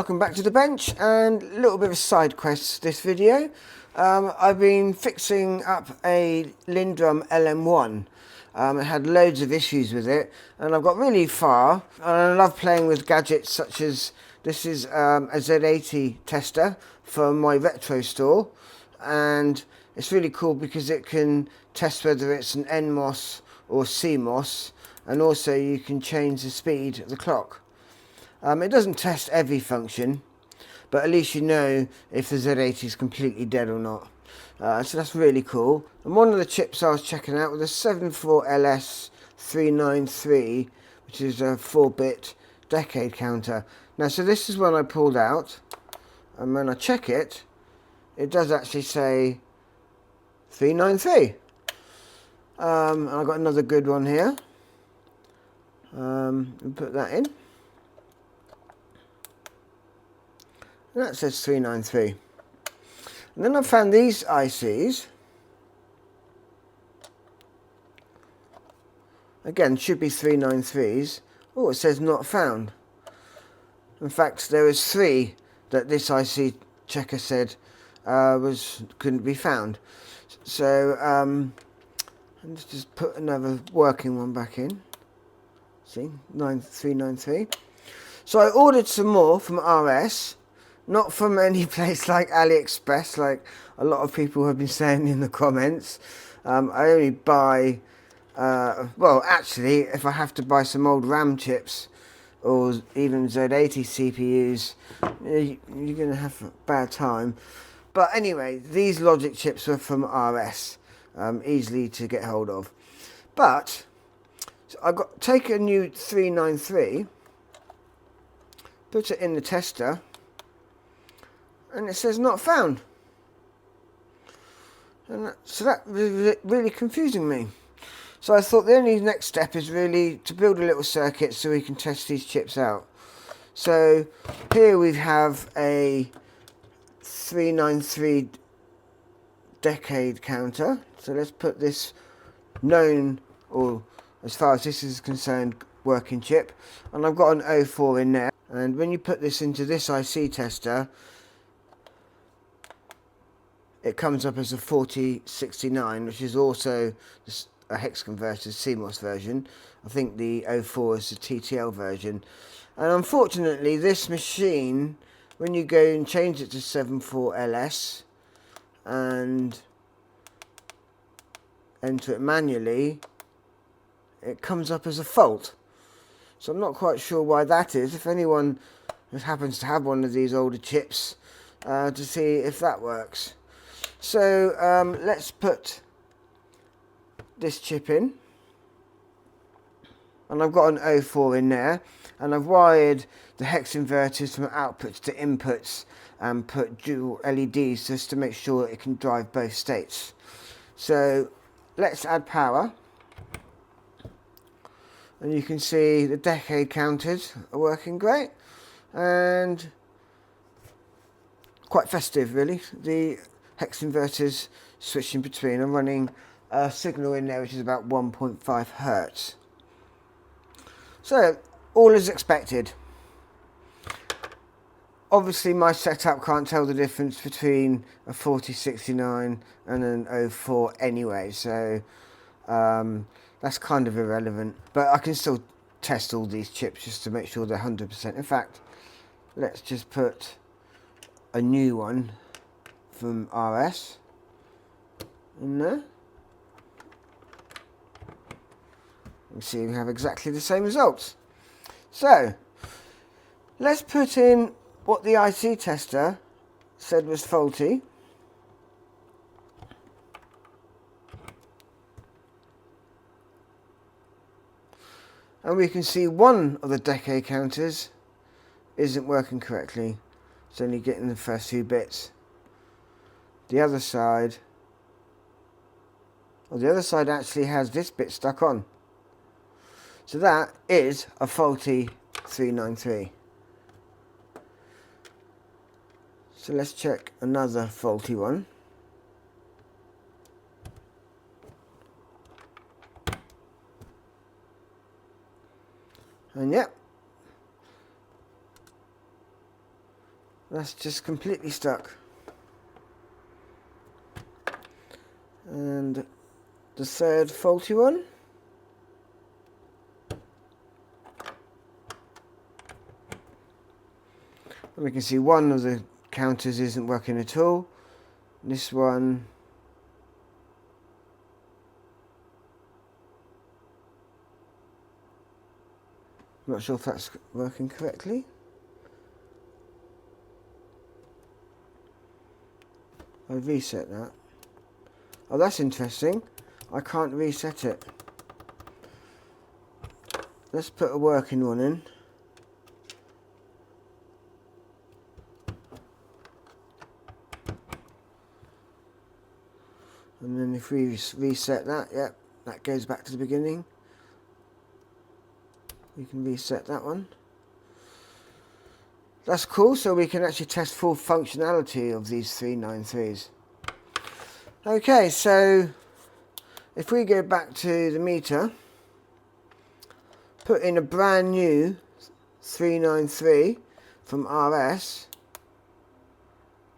welcome back to the bench, and a little bit of a side quest this video. I've been fixing up a Lindrum LM1. It had loads of issues with it, and I've got really far, and I love playing with gadgets such as this is a Z80 tester from my retro store, and it's really cool because it can test whether it's an NMOS or CMOS, and also you can change the speed of the clock. It doesn't test every function, but at least you know if the Z80 is completely dead or not. So that's really cool. And one of the chips I was checking out was a 74LS393, which is a 4-bit decade counter. Now, so this is one I pulled out, and when I check it, it does actually say 393. And I've got another good one here. We'll put that in. And that says 393. And then I found these ICs. Again, should be 393s. Oh, it says not found. In fact, there was 3 that this IC checker said couldn't be found. So let's just put another working one back in. See, 393. So I ordered some more from RS. Not from any place like AliExpress, like a lot of people have been saying in the comments. I only buy, well, actually, if I have to buy some old RAM chips or even Z80 CPUs, you're going to have a bad time. But anyway, these logic chips were from RS, easily to get hold of. But so I take a new 393, put it in the tester, and it says not found. And so that was really confusing me. So I thought the only next step is really to build a little circuit so we can test these chips out. So here we have a 393 decade counter. So let's put this known, or as far as this is concerned, working chip. And I've got an 04 in there. And when you put this into this IC tester, it comes up as a 4069, which is also a hex converter CMOS version. I think the 04 is the TTL version. And unfortunately, this machine, when you go and change it to 74LS and enter it manually, it comes up as a fault. So I'm not quite sure why that is. If anyone happens to have one of these older chips, to see if that works. So let's put this chip in, and I've got an 04 in there, and I've wired the hex inverters from outputs to inputs and put dual LEDs just to make sure it can drive both states. So let's add power, and you can see the decade counters are working great and quite festive really. The hex inverters switching between. I'm running a signal in there which is about 1.5 Hertz. So all is expected. Obviously my setup can't tell the difference between a 4069 and an 04 anyway, so that's kind of irrelevant. But I can still test all these chips just to make sure they're 100%. In fact, let's just put a new one from RS in there. You see we have exactly the same results. So let's put in what the IC tester said was faulty. And we can see one of the decade counters isn't working correctly. It's only getting the first few bits. The other side, well, the other side actually has this bit stuck on. So that is a faulty 393. So let's check another faulty one. And yep, That's just completely stuck. And the third faulty one. And we can see one of the counters isn't working at all. This one, I'm not sure if that's working correctly. I reset that. Oh, that's interesting. I can't reset it. Let's put a working one in. And then if we reset that, yep, that goes back to the beginning. We can reset that one. That's cool, so we can actually test full functionality of these 393s. Okay, so if we go back to the meter, put in a brand new 393 from RS,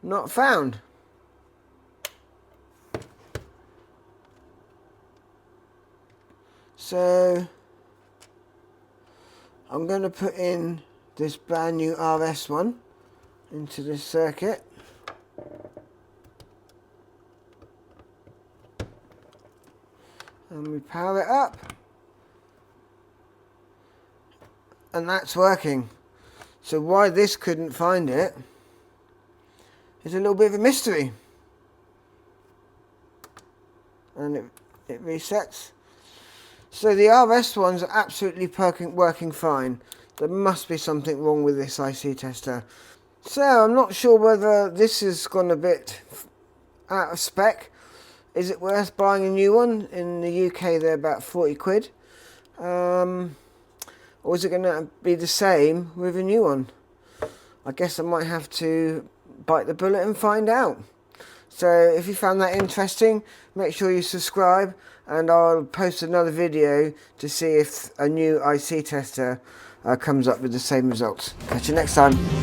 not found. So I'm going to put in this brand new RS one into this circuit. And we power it up. And that's working. So why this couldn't find it is a little bit of a mystery. And it resets. So the RS ones are absolutely working fine. There must be something wrong with this IC tester. So I'm not sure whether this has gone a bit out of spec. Is it worth buying a new one? In the UK they're about 40 quid. Or is it going to be the same with a new one? I guess I might have to bite the bullet and find out. So if you found that interesting, make sure you subscribe, and I'll post another video to see if a new IC tester comes up with the same results. Catch you next time.